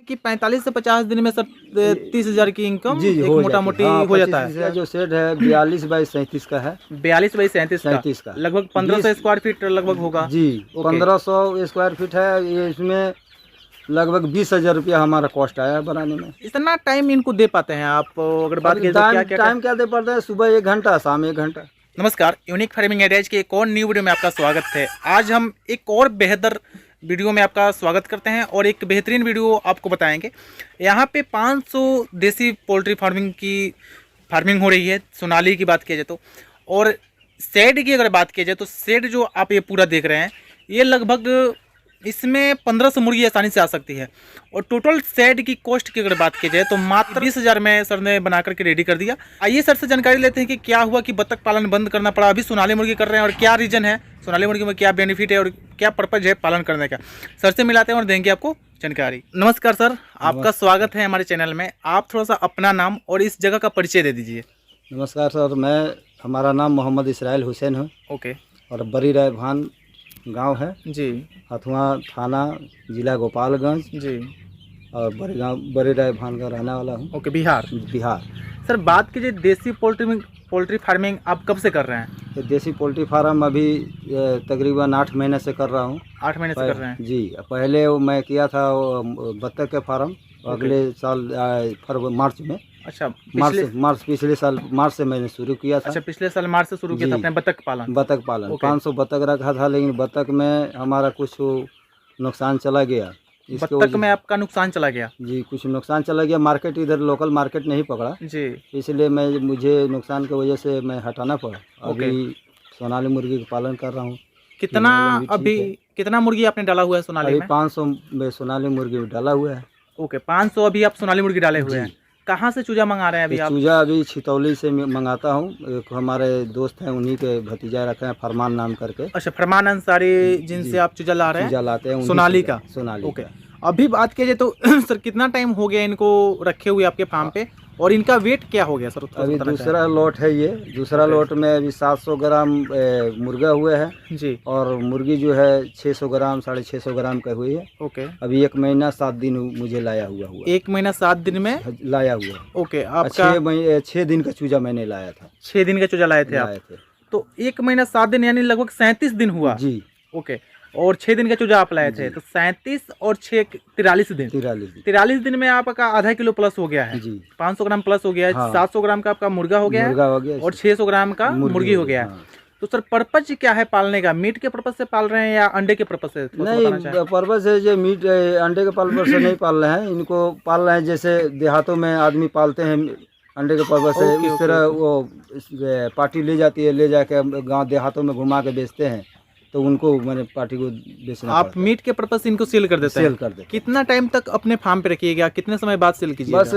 कि 45 से 50 दिन में सर 30,000 की इनकम जी एक हो मोटा जाती मोटी हाँ, हो जाता 25 है। जो शेड है 42 बाई 37 का है। 42 बाई 37 का लगभग 1500 20 स्क्वायर फीट लगभग होगा। जी ओके। 1500 स्क्वायर फीट है ये। इसमें लगभग 20,000 रुपया हमारा कॉस्ट आया बनाने में। इतना टाइम इनको दे पाते हैं आप? अगर बात अभी करें तो क्या क्या टाइम क्या दे पड़ता है, सुबह 1 घंटा, शाम 1 घंटा। नमस्कार, यूनिक फार्मिंग आइडियाज के एक और न्यू वीडियो में आपका स्वागत है। आज हम एक और बेहतर वीडियो में आपका स्वागत करते हैं और एक बेहतरीन वीडियो आपको बताएंगे। यहाँ पे 500 देसी पोल्ट्री फार्मिंग हो रही है। सोनाली की बात किया जाए तो, और शेड की अगर बात किया जाए तो शेड जो आप ये पूरा देख रहे हैं, ये लगभग इसमें 1500 मुर्गी आसानी से आ सकती है। और टोटल शेड की कॉस्ट की अगर बात की जाए तो मात्र 20,000 में सर ने बना करके रेडी कर दिया। आइए सर से जानकारी लेते हैं कि क्या हुआ कि बत्तख पालन बंद करना पड़ा, अभी सोनाली मुर्गी कर रहे हैं और क्या रीजन है, सोनाली मुर्गी में क्या बेनिफिट है और क्या पर्पज है पालन करने का। सर से मिलाते हैं और देंगे आपको जानकारी। नमस्कार सर, आपका स्वागत है हमारे चैनल में। आप थोड़ा सा अपना नाम और इस जगह का परिचय दे दीजिए। नमस्कार सर, हमारा नाम मोहम्मद इसराइल हुसैन है। ओके। और बड़ी राय भान गांव है जी। हथुआ थाना, जिला गोपालगंज जी। और बड़े राय भान का रहने वाला हूँ। ओके, बिहार। बिहार। सर बात कीजिए देसी पोल्ट्री फार्मिंग आप कब से कर रहे हैं? ये देसी पोल्ट्री फार्म अभी तकरीबन 8 महीने से कर रहा हूँ। 8 महीने से कर रहे हैं? जी। पहले मैं किया था बत्तख के फार्म, अगले साल मार्च में। अच्छा, पिछले साल मार्च से मैंने शुरू किया था। अच्छा, पिछले साल मार्च से शुरू किया था आपने बत्तख पालन? 500 बत्तख रखा था, लेकिन बत्तख में हमारा कुछ नुकसान चला गया। बत्तख में आपका नुकसान चला गया? जी, कुछ नुकसान चला गया। मार्केट इधर लोकल मार्केट नहीं पकड़ा जी, इसलिए मुझे नुकसान की वजह से मैं हटाना पड़ा। अभी सोनाली मुर्गी का पालन कर रहा हूँ। कितना मुर्गी आपने डाला हुआ है सोनाली अभी में? 500 में सोनाली मुर्गी डाला हुआ है। ओके, 500 अभी आप सोनाली मुर्गी डाले हुए हैं। कहाँ से चूजा मंगा रहे हैं अभी आप? चूजा अभी छितौली से मंगाता हूँ। एक हमारे दोस्त हैं, उन्हीं के भतीजा रखे हैं फरमान नाम करके। अच्छा, फरमान अंसारी जिनसे आप चूजा ला रहे हैं? चूजा लाते हैं सोनाली का। ओके। अभी बात किया जाए तो सर कितना टाइम हो गया इनको रखे हुए आपके फार्म पे, और इनका वेट क्या हो गया सर? अभी दूसरा लॉट है ये। दूसरा लॉट में अभी 700 ग्राम मुर्गा हुए हैं जी, और मुर्गी जो है 600 ग्राम 650 ग्राम का हुई है। ओके। अभी 1 महीना 7 दिन मुझे लाया हुआ 1 महीना 7 दिन में लाया हुआ। ओके। आपका 6 दिन का चूजा मैंने लाया था। 6 दिन का चूजा लाए थे आप? तो 1 महीना 7 दिन यानी लगभग 37 दिन हुआ। जी। ओके। और 6 दिन का चूजा आप लाए थे, तो 37 और 6 43 दिन। 43 दिन में आपका आधा किलो प्लस हो गया है जी। 500 ग्राम प्लस हो गया है। हाँ। 700 ग्राम का आपका मुर्गा हो गया है और 600 ग्राम का मुर्गी हो गया है। हाँ। तो सर पर्पज क्या है पालने का? मीट के पर्पज से पाल रहे हैं या अंडे के पर्पज से? नहीं, पर्पज है जो मीट अंडे के पर्पज से नहीं पाल रहे हैं। इनको पाल रहे हैं जैसे देहातों में आदमी पालते हैं अंडे के पर्पज से। इस तरह वो पार्टी ले जाती है, ले जाके गाँव देहातों में घुमा के बेचते हैं, तो उनको मैंने पार्टी को बेचना। आप मीट के पर्पज से इनको सेल कर देते हैं? सेल कर देते। कितना टाइम तक अपने फार्म पे रखिएगा? कितने समय बाद सेल कीजिएगा? बस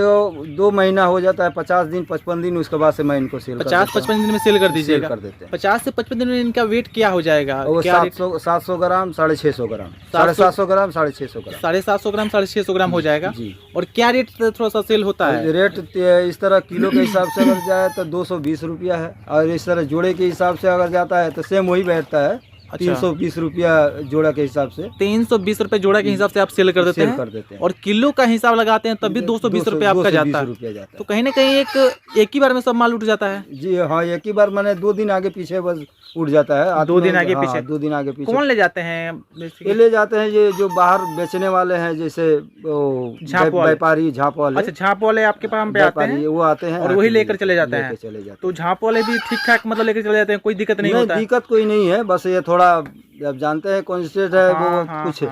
2 महीना हो जाता है, 50 दिन 55 दिन, उसके बाद से मैं इनको सेल 50-55 दिन में सेल कर दीजिएगा? कर देते हैं। 50 से 55 दिन में इनका वेट क्या हो जाएगा? 700 ग्राम 650 ग्राम 750 ग्राम 650 ग्राम 750 ग्राम 650 ग्राम हो जाएगा जी। और क्या रेट थोड़ा सा सेल होता है? रेट इस तरह किलो के हिसाब से अगर जाए तो 220 रुपया है, और इस तरह जोड़े के हिसाब से अगर जाता है तो सेम वही बैठता है। अच्छा। 320 रुपया जोड़ा के हिसाब से। 320 रुपये जोड़ा के हिसाब से आप सेल कर देते हैं? और किलो का हिसाब लगाते हैं तब भी 220 रुपये आपका जाता है। तो कहीं ना कहीं एक ही बार में सब माल उठ जाता है? जी हाँ, एक ही बार मैंने 2 दिन आगे पीछे बस उठ जाता है। 2 दिन आगे पीछे? 2 दिन आगे पीछे। कौन ले जाते हैं? ये ले जाते हैं ये जो बाहर बेचने वाले हैं, जैसे व्यापारी झाँप वाले। अच्छा, झाँप वाले आपके पास पे आते हैं? वो आते हैं और वही लेकर चले जाते हैं? तो झाँप वाले भी ठीक ठाक मतलब लेकर चले जाते हैं, कोई दिक्कत नहीं होता? दिक्कत कोई नहीं है, बस ये थोड़ा अब जानते हैं कॉन्सेंट्रेट है। वो कुछ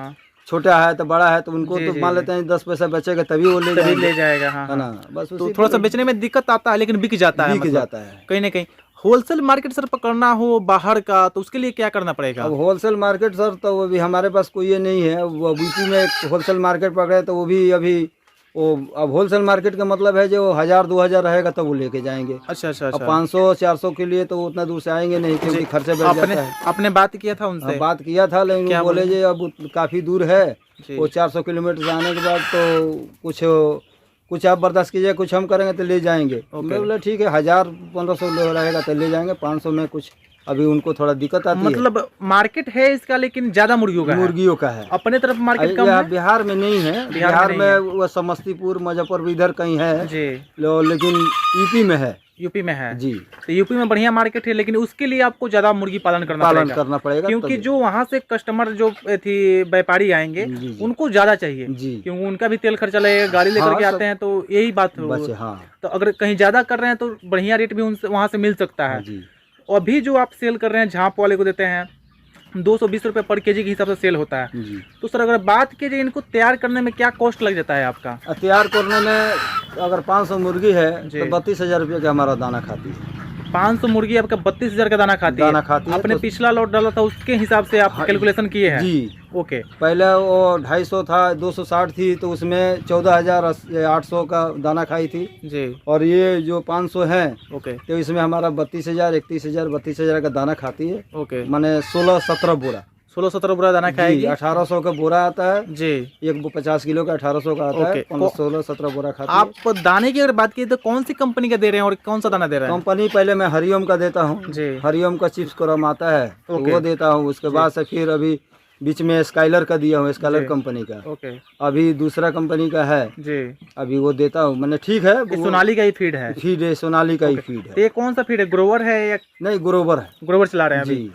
छोटा है तो बड़ा है तो उनको तो मान लेते हैं 10 पैसा बचेगा तभी वो ले जाएगा। है ना? बस तो थोड़ा सा बेचने में दिक्कत आता है, लेकिन बिक जाता है कहीं ना कहीं। होलसेल मार्केट सर पकड़ना हो बाहर का तो उसके लिए क्या करना पड़ेगा? अब होलसेल मार्केट सर तो वो भी हमारे पास कोई ये नहीं है। वो यूपी में एक होलसेल मार्केट पकड़े तो वो भी अभी अब होलसेल मार्केट का मतलब है जो 1000-2000 रहेगा तब वो लेके जाएंगे। अच्छा। अब 500-400 के लिए तो उतना दूर से आएंगे नहीं, क्योंकि खर्चे बढ़ जाता है। आपने बात किया था उनसे? बात किया था, लेकिन बोले जी अब काफ़ी दूर है, वो 400 किलोमीटर से आने के बाद तो कुछ आप बर्दाश्त कीजिए, कुछ हम करेंगे तो ले जाएंगे। बोले ठीक है, 1000-1500 रहेगा तो ले जाएंगे, 500 में कुछ अभी उनको थोड़ा दिक्कत आती है। मतलब मार्केट है इसका, लेकिन ज्यादा मुर्गियों का है। मुर्गियों का है। अपने तरफ मार्केट कम यहाँ है। बिहार में नहीं है, बिहार में वो समस्तीपुर मुजफ्फरपुर इधर कहीं है जी, लेकिन यूपी में है। यूपी में है जी। तो यूपी में बढ़िया मार्केट है, लेकिन उसके लिए आपको ज्यादा मुर्गी पालन करना पड़ेगा क्योंकि तभी। जो वहाँ से कस्टमर जो थी व्यापारी आएंगे जी, जी। उनको ज्यादा चाहिए जी। क्योंकि उनका भी तेल खर्चा लगेगा, गाड़ी लेकर हाँ, के आते हैं, तो यही बात बचे। हाँ। तो अगर कहीं ज्यादा कर रहे हैं तो बढ़िया रेट भी उनसे वहाँ से मिल सकता है। जी। और अभी जो आप सेल कर रहे हैं झाँप वाले को देते हैं 220 रुपये पर केजी के हिसाब से सेल होता है। जी। तो सर अगर बात कीजिए इनको तैयार करने में क्या कॉस्ट लग जाता है आपका? तैयार करने में अगर 500 मुर्गी है तो 32,000 रुपये का हमारा दाना खाती है। 500 मुर्गी आपका 32,000 का दाना खाती है। आपने तो पिछला लॉट डाला था उसके हिसाब से आप कैलकुलेशन किए हैं? जी। ओके। पहले वो 250 था, 260 थी, तो उसमें 14,800 का दाना खाई थी जी। और ये जो 500 है ओके। तो इसमें हमारा 32,000, 31,000, 32,000 का दाना खाती है। ओके। माने 16-17 बोरा 16-17 बोरा दाना खाएगी। 1800 का बोरा आता है जी। एक 50 किलो का 1800 का आता है। 16-17 बोरा खाती है। आप दाने की अगर बात की तो कौन सी कंपनी का दे रहे हैं और कौन सा दाना दे रहे हैं? कंपनी पहले मैं हरिओम का देता हूँ जी। हरिओम का चिप्स क्रम आता है तो वो देता हूँ। उसके बाद से फिर अभी बीच में स्काइलर का दिया हूँ, स्काइलर कंपनी का। ओके। अभी दूसरा कंपनी का है जी, अभी वो देता हूँ। मैंने ठीक है, सोनाली का ही फीड है। फीड है, सोनाली का ही फीड है। तो ये कौन सा फीड है, ग्रोवर है या नहीं? ग्रोवर है। ग्रोवर चला रहे हैं अभी?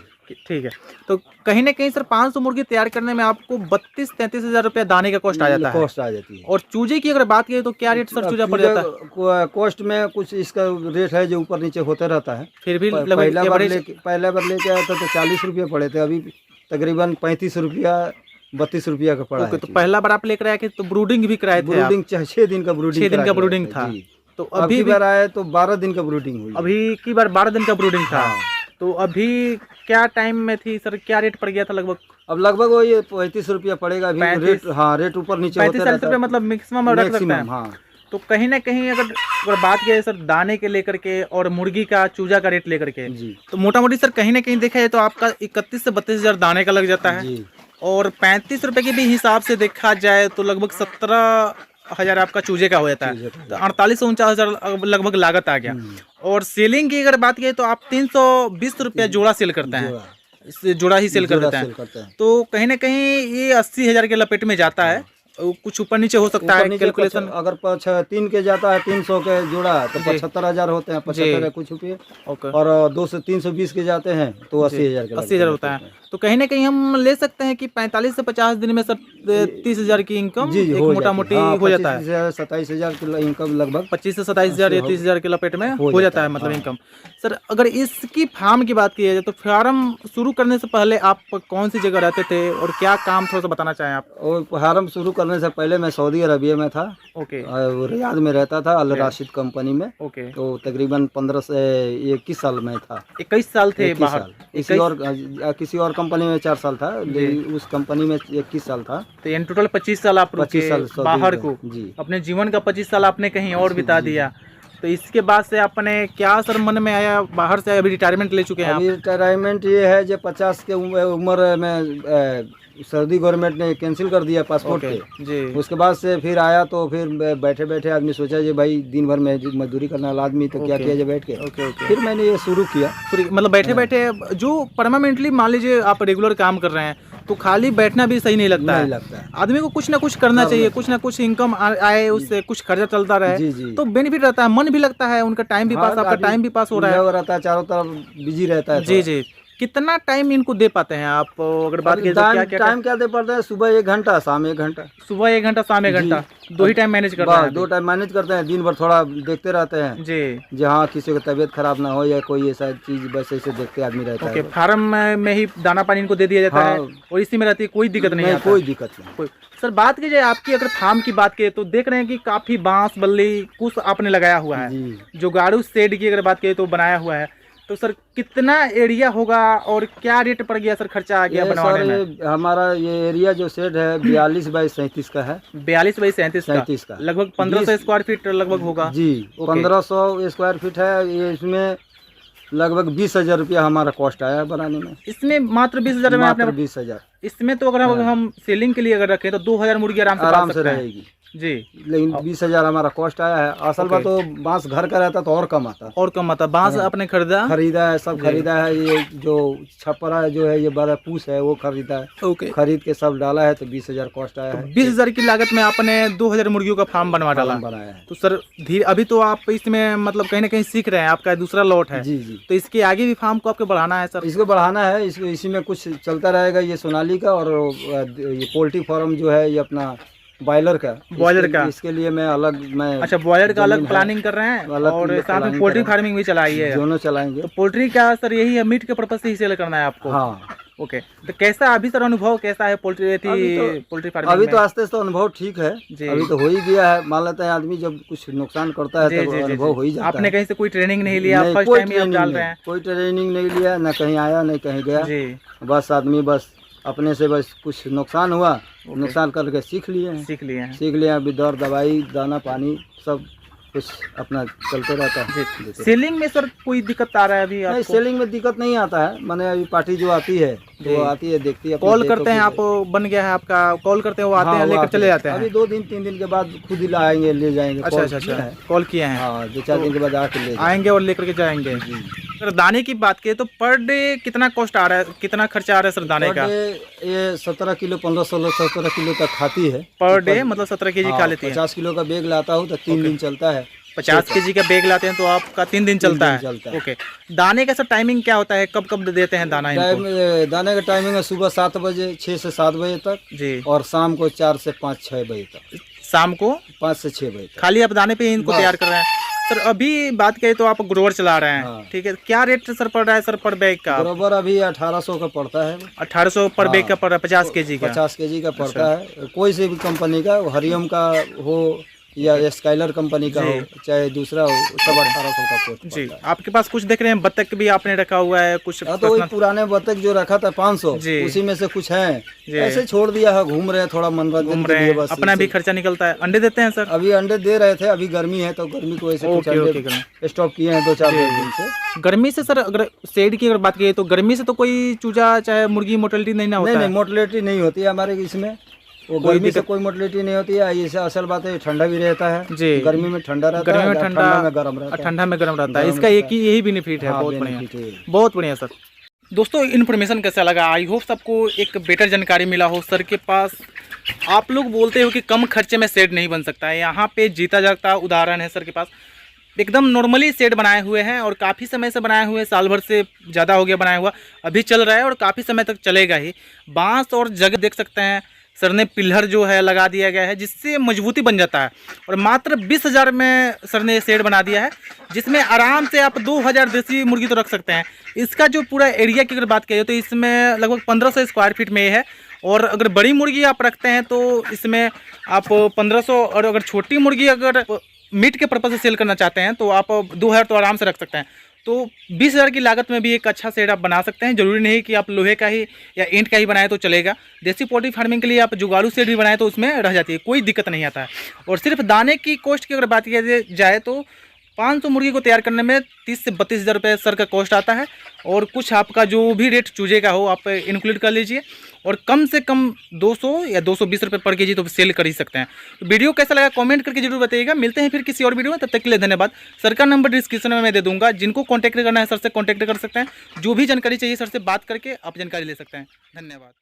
ठीक है। तो कहीं ना कहीं सर 500 मुर्गी तैयार करने में आपको 32-33 हजार रुपया दाने का कॉस्ट आ जाता है। कॉस्ट आ जाती है। और चूजे की अगर बात करें तो क्या रेट सर चूजा पड़ जाता है? कॉस्ट में कुछ इसका रेट है जो ऊपर नीचे होते रहता है। फिर भी पहला बार लेके आया था तो 40 रुपये पड़े थे, अभी तकरीबन 35 रुपया 32 रुपया का पड़ा है। तो पहला बार आप लेकर आए थे तो ब्रूडिंग भी कराए थे? ब्रूडिंग 6 दिन का ब्रूडिंग, 6 दिन का ब्रूडिंग था। तो अभी बार आए तो 12 दिन का ब्रूडिंग हुई। अभी की बार 12 दिन का ब्रूडिंग था। तो अभी क्या टाइम में थी सर, क्या रेट पड़ गया था लगभग? अब लगभग वो ये 35 रुपया पड़ेगा अभी। रेट रेट ऊपर नीचे 35-40 रुपये मतलब मैक्सिमम रख सकते हैं। हाँ। तो कहीं ना कहीं अगर बात किया सर दाने के लेकर के और मुर्गी का चूजा का रेट लेकर के जी, तो मोटा मोटी सर कहीं ना कहीं देखा जाए तो आपका 31 से 32 हजार दाने का लग जाता है जी। और 35 रुपए के भी हिसाब से देखा जाए तो लगभग 17,000 आपका चूजे का हो जाता है। तो 48 से 49,000 लगभग लागत आ गया। और सेलिंग की अगर बात की तो आप 320 रुपया जोड़ा सेल करते हैं, जोड़ा ही सेल कर देते हैं। तो कहीं ना कहीं ये 80,000 के लपेट में जाता है। कुछ ऊपर नीचे हो सकता है कैलकुलेशन। अगर 3 के जाता है 300 के जोड़ा तो 75,000 होते हैं, 75 कुछ रुपये। और 200 320 के जाते हैं तो 80,000 के 80,000 होता है। तो कहीं ना कहीं हम ले सकते हैं कि 45 से 50 दिन में सर 30,000 की इनकम मोटा मोटी हो जाता है। 27,000 की इनकम लगभग 25 से 27,000 या 30,000 के लपेट में हो जाता है मतलब इनकम। सर अगर इसकी फार्म की बात की जाए तो फार्म शुरू करने से पहले आप कौन सी जगह रहते थे और क्या काम थोड़ा सा बताना चाहें आप? और फार्म शुरू करने से पहले मैं सऊदी अरबिया में था। ओके। रियाद में रहता था, अल राशिद कंपनी में। ओके। तो तकरीबन 15 से 21 साल में था। 21 साल थे बाहर? किसी और कंपनी में 4 साल था, उस कंपनी में 21 साल था। तो इन टोटल 25 साल आप 25 साल बाहर को जी, अपने जीवन का 25 साल आपने कहीं और बिता दिया। तो इसके बाद से आपने क्या सर मन में आया, बाहर से अभी रिटायरमेंट ले चुके हैं? अभी रिटायरमेंट ये है जो 50 के उम्र में सऊदी गवर्नमेंट ने कैंसिल कर दिया पासपोर्ट के जी। उसके बाद से फिर आया तो फिर बैठे बैठे आदमी सोचा जी भाई दिन भर में मजदूरी करने वाला आदमी तो क्या किया जाए बैठ के। फिर मैंने ये शुरू किया। मतलब बैठे बैठे जो परमानेंटली मान लीजिए आप रेगुलर काम कर रहे हैं तो खाली बैठना भी सही नहीं लगता है। आदमी को कुछ ना कुछ करना चाहिए, कुछ ना कुछ इनकम आए, उससे कुछ खर्चा चलता रहे तो बेनिफिट रहता है, मन भी लगता है, उनका टाइम भी पास, आपका टाइम भी पास हो रहा है, चारों तरफ बिजी रहता है जी जी। कितना टाइम इनको दे पाते हैं आप? अगर बात की तो टाइम क्या दे पाते हैं? सुबह 1 घंटा, शाम 1 घंटा। सुबह 1 घंटा, शाम 1 घंटा, 2 ही टाइम मैनेज करते हैं? 2 टाइम मैनेज करते हैं। दिन भर थोड़ा देखते रहते हैं जी, जहाँ किसी की तबीयत खराब ना हो या कोई ऐसा चीज, बस ऐसे देखते आदमी रहता है। फार्म में ही दाना पानी इनको दे दिया जाता है और इसी में रहती है, कोई दिक्कत नहीं, कोई दिक्कत नहीं। सर बात की जाए आपकी अगर फार्म की बात करें तो देख रहे हैं कि काफी बांस बल्ली कुछ आपने लगाया हुआ है। जुगाड़ू शेड की अगर बात करें तो बनाया हुआ है। तो सर कितना एरिया होगा और क्या रेट पड़ गया सर, खर्चा आ गया बनवाने में? हमारा ये एरिया जो शेड है 42 बाई 37 का है। 42 बाई 37 का लगभग 1500 स्क्वायर फीट लगभग होगा जी। 1500 स्क्वायर फीट है ये। इसमें लगभग 20,000 रुपया हमारा कॉस्ट आया बनाने में। इसमें मात्र 20,000 में आपने? 20,000। इसमें तो अगर हम सेलिंग के लिए अगर रखें तो 2,000 मुर्गी आराम से रहेगी। जी। लेकिन 20,000 हमारा कॉस्ट आया है। असल बात तो बांस घर का रहता तो और कम आता। और कम आता। बांस आपने खरीदा है, सब खरीदा है। ये जो छपरा जो है, ये बड़ा पूस है, वो खरीदा है। ओके। खरीद के सब डाला है तो 20,000 कॉस्ट आया है। 20,000 की लागत में आपने 2,000 मुर्गियों का फार्म बनाया है। तो सर धीरे अभी तो आप इसमें मतलब कहीं ना कहीं सीख रहे हैं, आपका दूसरा लॉट है। जी जी। तो इसके आगे भी फार्म को आपको बढ़ाना है सर? इसको बढ़ाना है, इसी में कुछ चलता रहेगा। ये सोनाली का और ये पोल्ट्री फार्म जो है, ये अपना बॉयलर का इसके लिए मैं अलग अच्छा बॉयलर का अलग प्लानिंग कर रहे हैं और साथ में पोल्ट्री फार्मिंग भी चलाई है। दोनों चलाएंगे। तो पोल्ट्री का सर यही है, मीट के पर्पज से ही सेल करना है आपको? हाँ। ओके। तो कैसा अभी सर अनुभव कैसा है पोल्ट्री फार्मिंग? अभी तो आस्ते आस्ते अनुभव ठीक है। अभी तो हो ही गया है। मान लेते हैं आदमी जब कुछ नुकसान करता है तो अनुभव हो ही जाता है। आपने कहीं से कोई ट्रेनिंग नहीं लिया? फर्स्ट टाइम ही आप डाल रहे हैं? कोई ट्रेनिंग नहीं लिया, न कहीं आया न कहीं गया। बस आदमी अपने से बस कुछ नुकसान हुआ, नुकसान करके सीख लिए। अभी दर दवाई दाना पानी सब कुछ अपना चलते रहता है। सेलिंग में सर कोई दिक्कत आ रहा है अभी? नहीं, सेलिंग में दिक्कत नहीं आता है। मैंने अभी पार्टी जो आती है तो वो आती है, देखती है, कॉल करते हैं आप, बन गया है आपका, कॉल करते हैं वो आते हैं लेकर चले जाते हैं? अभी 2 दिन 3 दिन के बाद खुद ही लाएंगे, ले जाएंगे। अच्छा कॉल किए हैं? हाँ, 2-4 दिन के बाद आके आएंगे और लेकर के जाएंगे। सर दाने की बात करें तो पर डे कितना कॉस्ट आ रहा है, कितना खर्चा आ रहा है सर दाने का? ये 17 किलो 15-16-17 किलो तक खाती है पर डे, मतलब 17 केजी खा लेती है। 50 किलो का बैग लाता हूँ तो 3 दिन चलता है। 50 केजी का बैग लाते हैं तो आपका 3 दिन चलता है। ओके। दाने का सर टाइमिंग क्या होता है, कब कब देते हैं दाना इनको? दाने का टाइमिंग है सुबह 7 बजे, 6 से 7 बजे तक जी, और शाम को 4 से 5-6 बजे तक। शाम को 5 से 6 बजे तक खाली आप दाने पे इनको तैयार कर रहे हैं? सर अभी बात करें तो आप ग्रोवर चला रहे हैं, ठीक है। क्या रेट सर पड़ रहा है सर पर बैग का? ग्रोवर अभी 1800 का पड़ता है। 1800 पर बैग का पड़ रहा है, 50 केजी का? 50 केजी का पड़ता है। कोई से भी कंपनी का, हरियम का हो या स्काइलर कंपनी का हो, चाहे दूसरा हो, सब 1800 का कॉस्ट जी। आपके पास कुछ देख रहे हैं बत्तख भी आपने रखा हुआ है कुछ? तो वही पुराने बत्तख जो रखा था 500, उसी में से कुछ है, ऐसे छोड़ दिया है। घूम रहे हैं, थोड़ा मनोरंजन के लिए बस। अपना भी खर्चा निकलता है। अंडे देते हैं सर? अभी अंडे दे रहे थे, अभी गर्मी है तो गर्मी को वैसे कुछ अंडे स्टॉप किए हैं 2-4 दिन से। गर्मी से सर अगर शेड की अगर बात करिए तो गर्मी से तो कोई चूजा चाहे मुर्गी मोर्टेलिटी नहीं ना होता? नहीं, मोर्टेलिटी नहीं होती है हमारे इसमें। वो गर्मी से कोई मोर्टेलिटी नहीं होती है। ये असल बात है, ठंडा भी रहता है जी। गर्मी में ठंडा रहता है, ठंडा में गर्म रहता है। इसका एक ही यही बेनिफिट है। बहुत बढ़िया, बहुत बढ़िया सर। दोस्तों इन्फॉर्मेशन कैसा लगा? आई होप सबको एक बेटर जानकारी मिला हो। सर के पास आप लोग बोलते हो कि कम खर्चे में शेड नहीं बन सकता है, यहाँ पे जीता जागता उदाहरण है। सर के पास एकदम नॉर्मली शेड बनाए हुए हैं और काफ़ी समय से बनाए हुए, साल भर से ज़्यादा हो गया बनाया हुआ, अभी चल रहा है और काफ़ी समय तक चलेगा ही। बांस और जगह देख सकते हैं सर ने पिलर जो है लगा दिया गया है जिससे मजबूती बन जाता है। और मात्र 20,000 में सर ने शेड बना दिया है जिसमें आराम से आप 2,000 देसी मुर्गी तो रख सकते हैं। इसका जो पूरा एरिया की अगर बात करें तो इसमें लगभग 1500 स्क्वायर फीट में है। और अगर बड़ी मुर्गी आप रखते हैं तो इसमें आप 1500, और अगर छोटी मुर्गी अगर मीट के पर्पज से सेल करना चाहते हैं तो आप 2,000 तो आराम से रख सकते हैं। तो 20,000 की लागत में भी एक अच्छा शेड आप बना सकते हैं। जरूरी नहीं कि आप लोहे का ही या ईंट का ही बनाए तो चलेगा। देसी पोल्ट्री फार्मिंग के लिए आप जुगाड़ू शेड भी बनाए तो उसमें रह जाती है, कोई दिक्कत नहीं आता है। और सिर्फ दाने की कॉस्ट की अगर बात की जाए तो 500 मुर्गी को तैयार करने में 30 से 32,000 रुपये सर का कॉस्ट आता है। और कुछ आपका जो भी रेट चूजे का हो आप इंक्लूड कर लीजिए, और कम से कम 200 या 220 रुपये पर केजी तो सेल कर ही सकते हैं। तो वीडियो कैसा लगा कमेंट करके जरूर बताइएगा। मिलते हैं फिर किसी और वीडियो में, तब तक के लिए धन्यवाद। सर का नंबर डिस्क्रिप्शन में मैं दे दूंगा, जिनको कॉन्टैक्ट करना है सर से कॉन्टैक्ट कर सकते हैं। जो भी जानकारी चाहिए सर से बात करके आप जानकारी ले सकते हैं। धन्यवाद।